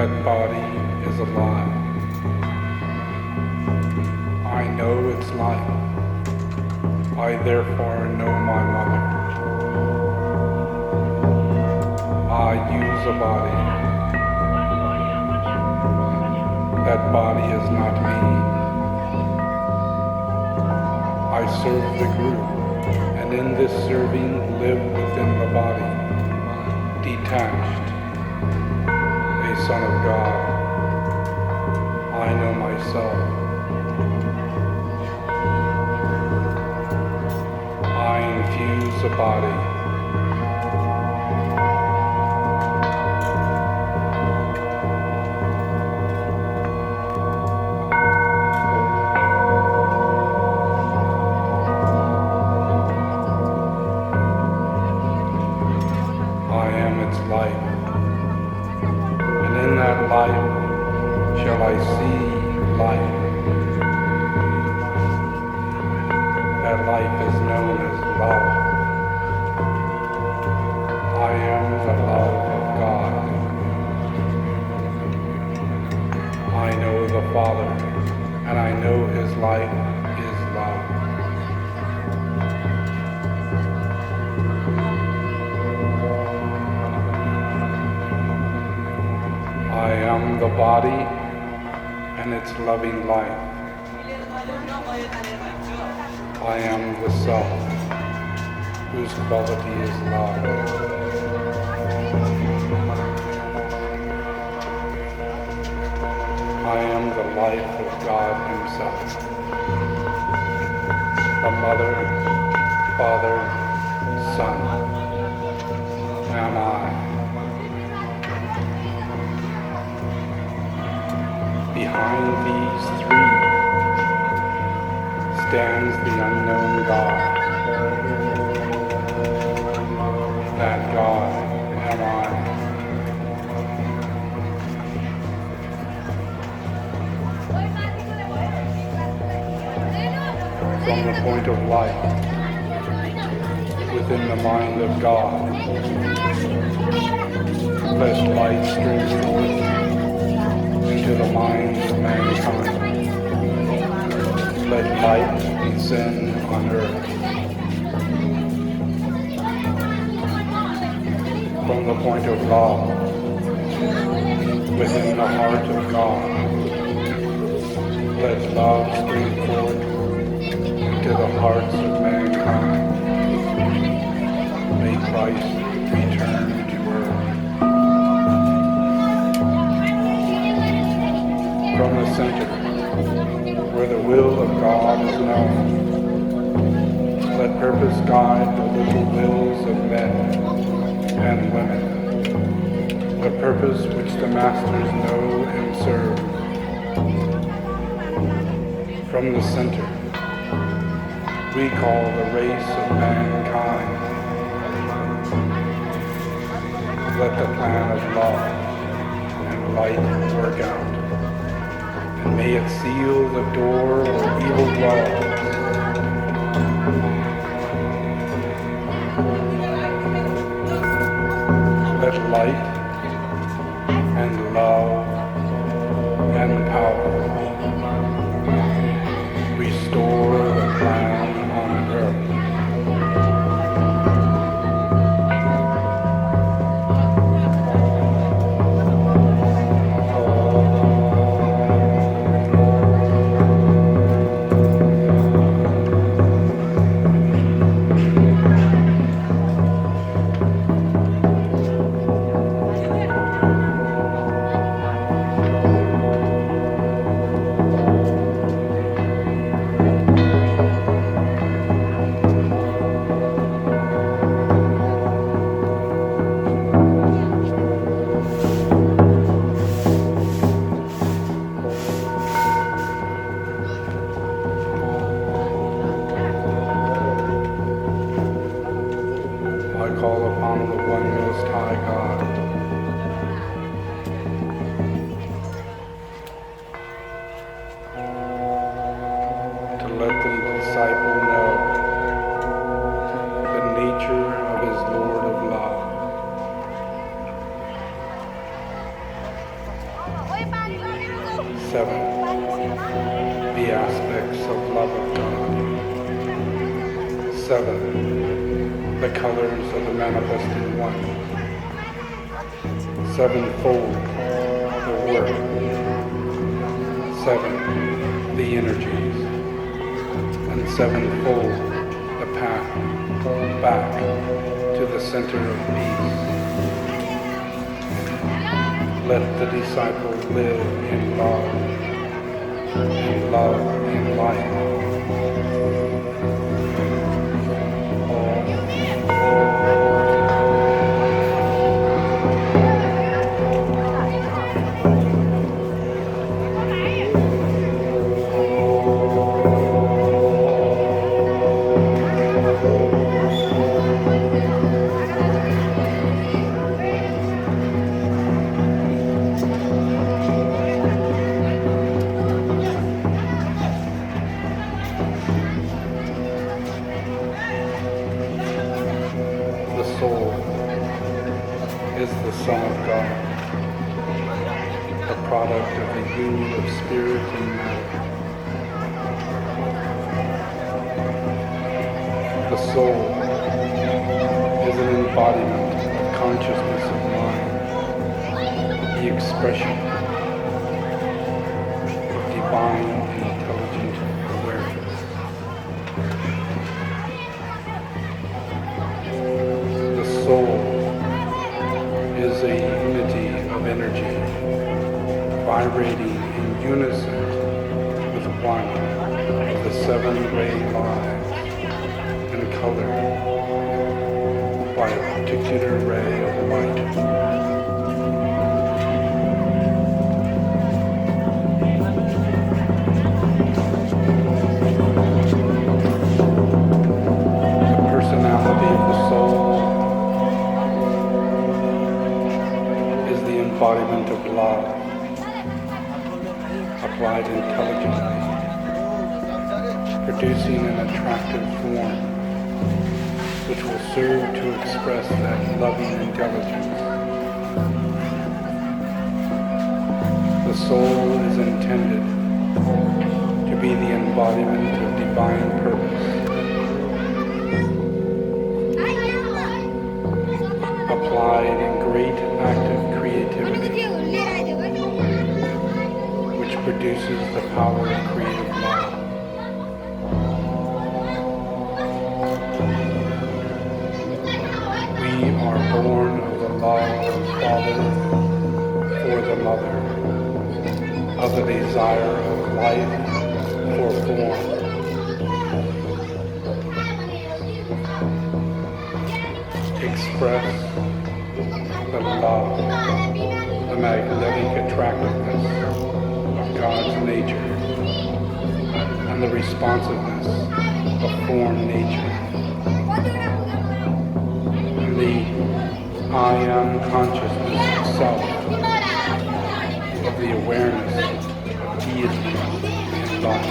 that body is alive. I know its life. I therefore know my mother. I use a body. That body is not me. I serve the group, and in this serving live within the body, detached, a son of God. I know myself. I infuse a body. I am its life, and in that life shall I see life. That life is known as love. I am the love of God. I know the Father, and I know His life is love. I am the body and its loving life. I am the self, whose quality is love. I am the life of God Himself. The Mother, Father, Son, am I. Behind these three stands the unknown God. That God am I. From the point of light, within the mind of God, let light stream forth into the minds of mankind. Let light descend on earth. From the point of love, within the heart of God, let love spring forth into the hearts of mankind. May Christ return to earth. From the center, where the will of God is known, let purpose guide the little wills of men and women, the purpose which the masters know and serve. From the center, we call the race of mankind. Let the plan of love and light work out, and may it seal the door where evil dwells. Let light and love and power restore the plan on earth. 7. The aspects of love of God. 7. The colors of the manifested one. 7-fold the work. 7. The energies. And 7-fold the path back to the center of peace. Let the disciple live in love, and love in life. The soul is the Son of God, the product of the union of spirit and matter. The soul is an embodiment of consciousness of mind, the expression of divine and intelligent awareness. The soul is a unity of energy, vibrating in unison with one of the 7 ray lines and colored by a particular ray of light. The personality of the soul is the embodiment of love, applied intelligently, producing an attractive form which will serve to express that loving intelligence. The soul is intended to be the embodiment of divine purpose, applied in great active creativity, which produces the power of creative love. We are born of the love of the Father for the Mother, of the desire of life for form. Express the love, the magnetic attractiveness of God's nature, and the responsiveness of form nature. And the I am consciousness itself of the awareness of deity in life.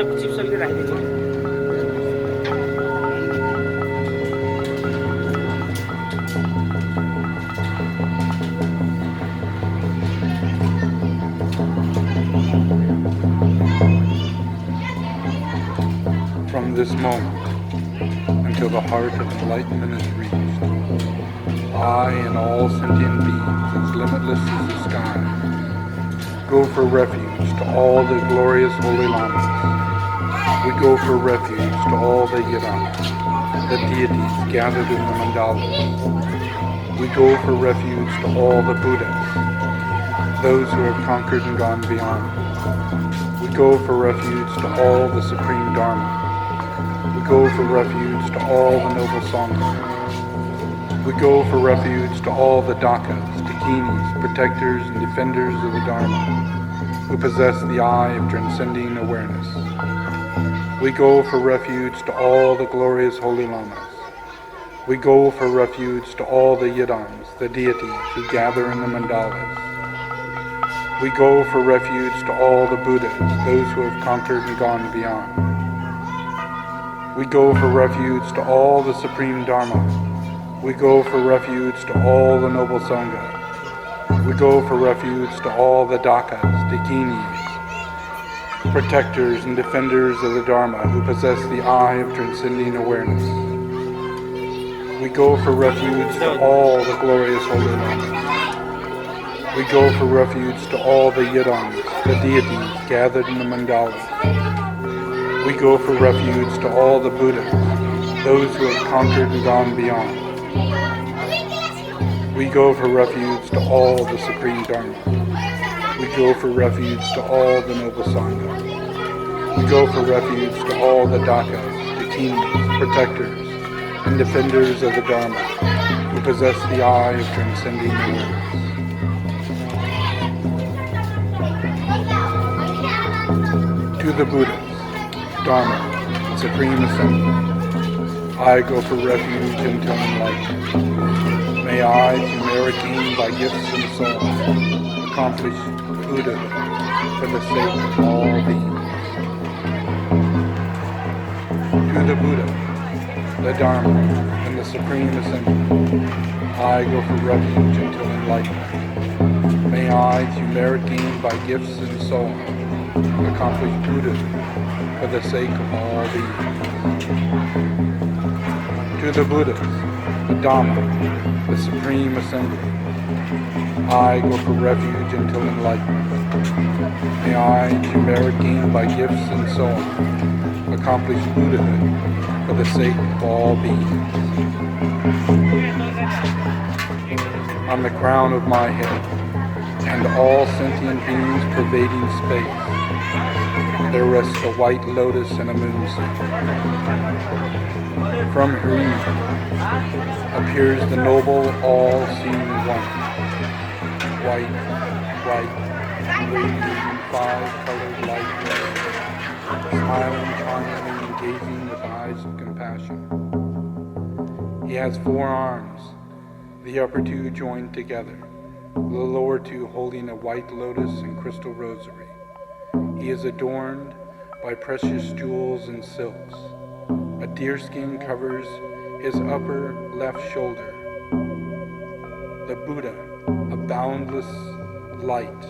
Chips अलिकति राखिदिन्छु। From this moment until the heart of enlightenment is reached, I and all sentient beings as limitless as the sky go for refuge to all the glorious holy lamas. We go for refuge to all the yidams, the deities gathered in the mandalas. We go for refuge to all the Buddhas, those who have conquered and gone beyond. We go for refuge to all the supreme Dharma. We go for refuge to all the noble Sangha. We go for refuge to all the Dakas, Dakinis, protectors and defenders of the Dharma, who possess the eye of transcending awareness. We go for refuge to all the glorious holy lamas. We go for refuge to all the yidams, the deities who gather in the mandalas. We go for refuge to all the Buddhas, those who have conquered and gone beyond. We go for refuge to all the supreme Dharma. We go for refuge to all the noble Sangha. We go for refuge to all the Dakas, Dakinis, protectors and defenders of the Dharma who possess the eye of transcending awareness. We go for refuge to all the glorious holy lamas. We go for refuge to all the yidams, the deities gathered in the mandalas. We go for refuge to all the Buddhas, those who have conquered and gone beyond. We go for refuge to all the supreme Dharma. We go for refuge to all the noble Sangha. We go for refuge to all the Dakas, Dakinis, protectors and defenders of the Dharma, who possess the eye of transcending awareness. To the Buddhas, Dharma, Supreme Assembly, I go for refuge until enlightenment. May I, through merit gained by gifts and so on, accomplish Buddhahood for the sake of all beings. To the Buddha, the Dharma, and the Supreme Assembly, I go for refuge until enlightenment. May I, through merit gained by gifts and so on, accomplish Buddhahood for the sake of all beings. To the Buddhas, the Dhamma, the Supreme Assembly, I go for refuge until enlightenment. May I, through merit gained by gifts and so on, accomplish Buddhahood for the sake of all beings. On the crown of my head, and all sentient beings pervading space, there rests a white lotus and a moonset. From Shree appears the noble, all-seeing one, white, radiating five-colored light rays, smiling charmingly and gazing with eyes of compassion. He has 4 arms, the upper 2 joined together, the lower 2 holding a white lotus and crystal rosary. He is adorned by precious jewels and silks. A deerskin covers his upper left shoulder. The Buddha, a boundless light,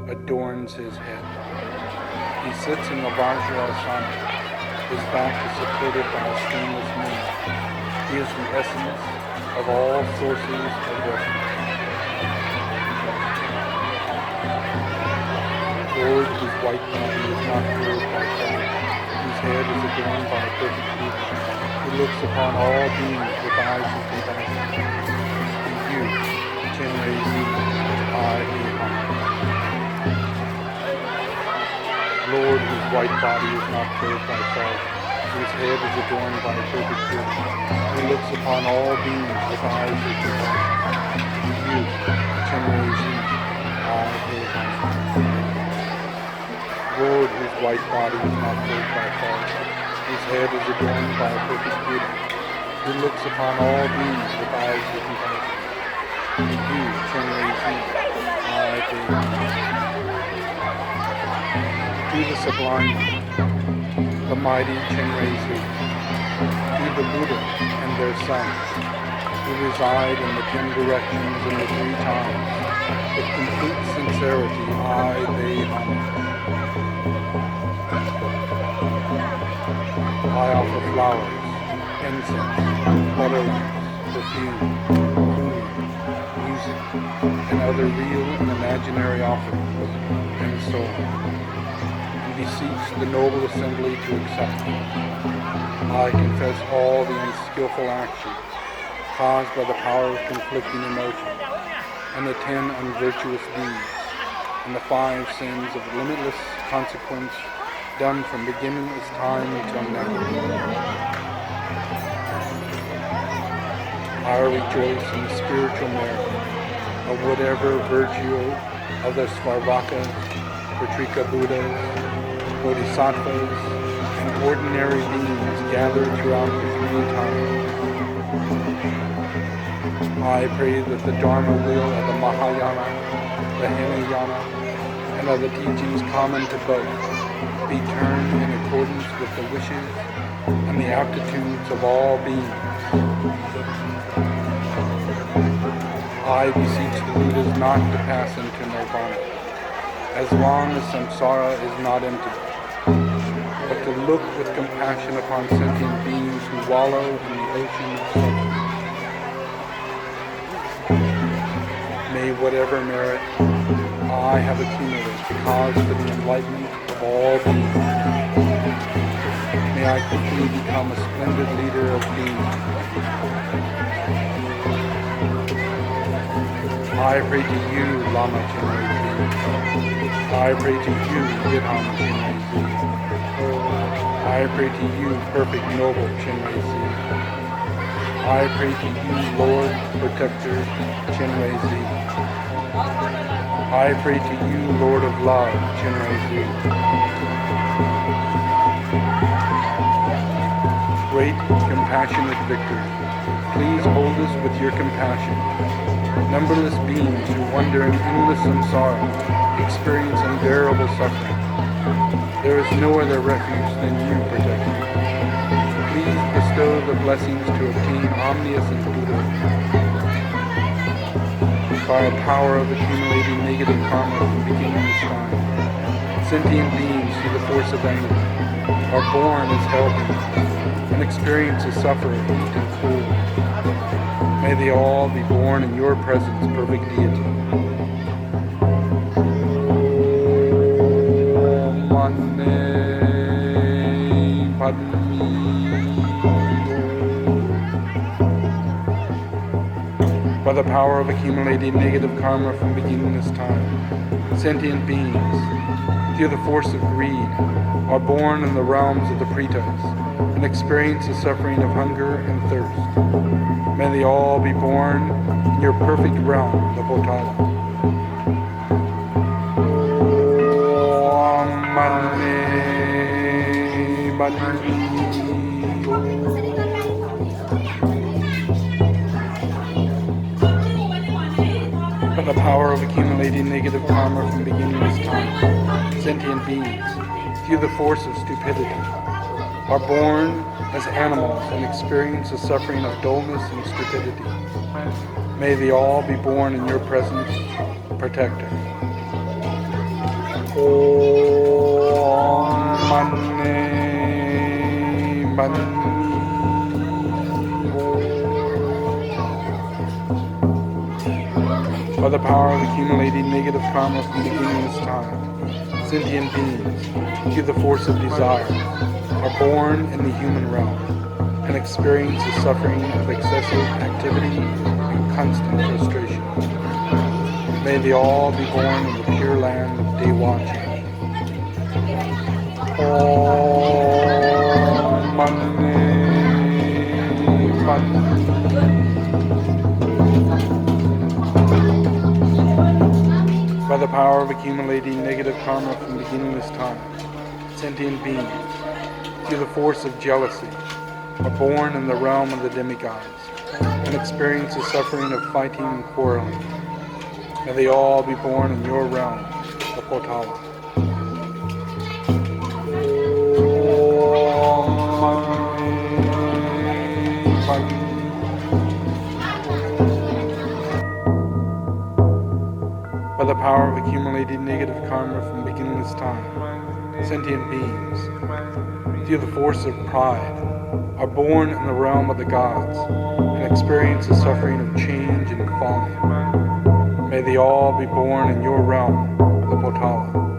adorns his head. He sits in the Vajrasana. His back is supported by a stainless moon. He is the essence of all sources of refuge. Lord, whose white body is not filled by fire, whose head is adorned by a perfect beauty, who looks upon all beings with eyes of compassion. And you, Chenrei Zi, I Eham. Lord, whose white body is not filled by fire, whose head is adorned by a perfect beauty, who looks upon all beings with eyes of compassion. And you, Chenrei Zi, I Eham. Lord, whose white body is not filled by fire, whose head is adorned by a perfect beauty, who looks upon all beings with eyes of compassion. And you, Chenrei Zi, I Eham. To the sublime, the mighty Chenrezig, through the Buddha and their sons, who reside in the 10 directions and the 3 times, with complete sincerity, they homage. I offer flowers, incense, butter lamps, perfume, food, music, and other real and imaginary offerings, and so on, and beseech the noble assembly to accept them. I confess all the unskillful actions caused by the power of conflicting emotions, and the 10 unvirtuous deeds, and the 5 sins of limitless consequence done from beginningless time until now. I rejoice in the spiritual merit of whatever virtue of the Svarvakas, Patrika Buddhas, Bodhisattvas, and ordinary beings gathered throughout the 3 times. I pray that the Dharma wheel of the Mahayana, the Hinayana, and of the teachings common to both be turned in accordance with the wishes and the aptitudes of all beings. I beseech the Buddhas not to pass into nirvana, as long as samsara is not empty, but to look with compassion upon sentient beings who wallow in the ocean of suffering. May whatever merit I have accumulated cause for the enlightenment of all beings. May I quickly become a splendid leader of beings. I pray to you, Lama Chenrezig. I pray to you, Vidham Chenrezig. I pray to you, perfect noble Chenrezig. I pray to you, Lord, Protector Chenrezig. I pray to you, Lord of Love, Chenrezig. Great, compassionate victor, please hold us with your compassion. Numberless beings who wander in endless samsara experience unbearable suffering. There is no other refuge than you, Protector. Please bestow the blessings to obtain omniscient Buddha. By a power of accumulating negative karma from beginningless time, sentient beings through the force of envy are born as hell beings and experience the suffer of heat and cold. May they all be born in your presence, perfect deity. By the power of accumulating negative karma from beginningless time, sentient beings, through the force of greed, are born in the realms of the Pretas and experience the suffering of hunger and thirst. May they all be born in your perfect realm, the Potala. By the power of accumulating negative karma from beginningless time, sentient beings, through the force of stupidity, are born as animals and experience the suffering of dullness and stupidity. May they all be born in your presence, Protector. By the power of accumulating negative karma from beginningless time, sentient beings, through the force of desire, are born in the human realm and experience the suffering of excessive activity and constant frustration. May they all be born in the pure land of Dewachi. By the power of accumulating negative karma from beginningless time, sentient beings, through the force of jealousy, are born in the realm of the demigods and experience the suffering of fighting and quarreling. May they all be born in your realm, the Potala. power of accumulated negative karma from beginningless time, sentient beings, through the force of pride, are born in the realm of the gods and experience the suffering of change and falling. May they all be born in your realm, the Potala.